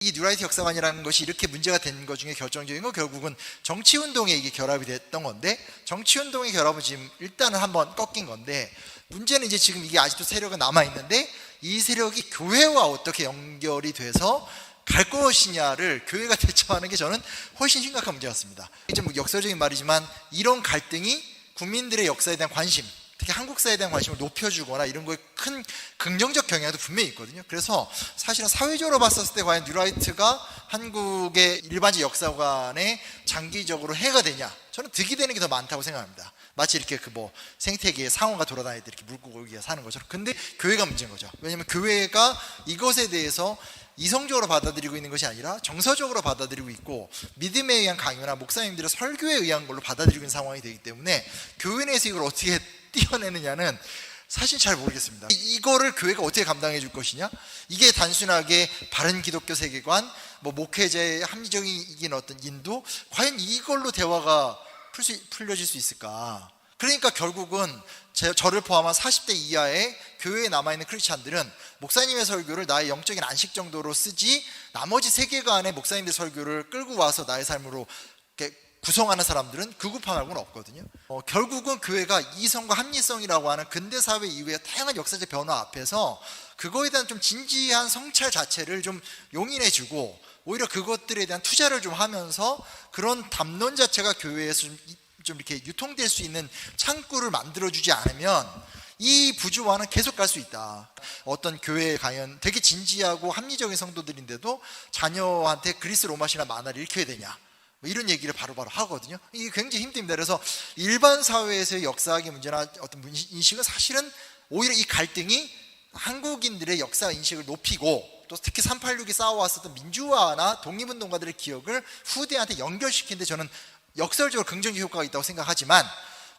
이 뉴라이트 역사관이라는 것이 이렇게 문제가 된 것 중에 결정적인 건 결국은 정치운동에 이게 결합이 됐던 건데, 정치운동의 결합은 지금 일단은 한번 꺾인 건데, 문제는 이제 지금 이게 아직도 세력은 남아있는데 이 세력이 교회와 어떻게 연결이 돼서 갈 것이냐를 교회가 대처하는 게 저는 훨씬 심각한 문제였습니다. 이제 뭐 역사적인 말이지만 이런 갈등이 국민들의 역사에 대한 관심, 특히 한국사에 대한 관심을 높여주거나 이런 거에 큰 긍정적 경향도 분명히 있거든요. 그래서 사실은 사회적으로 봤었을 때 과연 뉴라이트가 한국의 일반적 역사관에 장기적으로 해가 되냐, 저는 득이 되는 게 더 많다고 생각합니다. 마치 이렇게 생태계에 상어가 돌아다닐 때 이렇게 물고기가 사는 것처럼. 근데 교회가 문제인 거죠. 왜냐하면 교회가 이것에 대해서 이성적으로 받아들이고 있는 것이 아니라 정서적으로 받아들이고 있고, 믿음에 의한 강요나 목사님들의 설교에 의한 걸로 받아들이고 있는 상황이 되기 때문에 교회 내에서 이걸 어떻게 띄어내느냐는 사실 잘 모르겠습니다. 이거를 교회가 어떻게 감당해 줄 것이냐, 이게 단순하게 바른 기독교 세계관, 목회자의 합리적인 어떤 인도, 과연 이걸로 대화가 풀려질 수 있을까? 그러니까 결국은 저를 포함한 40대 이하의 교회에 남아있는 크리스찬들은 목사님의 설교를 나의 영적인 안식 정도로 쓰지, 나머지 세계관의 목사님의 설교를 끌고 와서 나의 삶으로 구성하는 사람들은 그 구파 말고는 없거든요. 결국은 교회가 이성과 합리성이라고 하는 근대사회 이후의 다양한 역사적 변화 앞에서 그거에 대한 좀 진지한 성찰 자체를 좀 용인해주고, 오히려 그것들에 대한 투자를 좀 하면서 그런 담론 자체가 교회에서 좀 이렇게 유통될 수 있는 창구를 만들어주지 않으면 이 부조화는 계속 갈 수 있다. 어떤 교회에 가면 되게 진지하고 합리적인 성도들인데도 자녀한테 그리스 로마시나 만화를 읽혀야 되냐, 이런 얘기를 바로바로 하거든요. 이게 굉장히 힘듭니다. 그래서 일반 사회에서의 역사학의 문제나 어떤 인식은 사실은 오히려 이 갈등이 한국인들의 역사 인식을 높이고, 또 특히 386이 싸워왔었던 민주화나 독립운동가들의 기억을 후대한테 연결시키는데 저는 역설적으로 긍정적 효과가 있다고 생각하지만,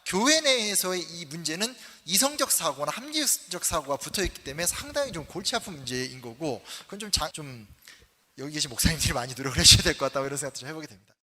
교회 내에서의 이 문제는 이성적 사고나 합리적 사고가 붙어있기 때문에 상당히 좀 골치 아픈 문제인 거고, 그건 좀 여기 계신 목사님들이 많이 노력을 하셔야 될 것 같다고 이런 생각도 좀 해보게 됩니다.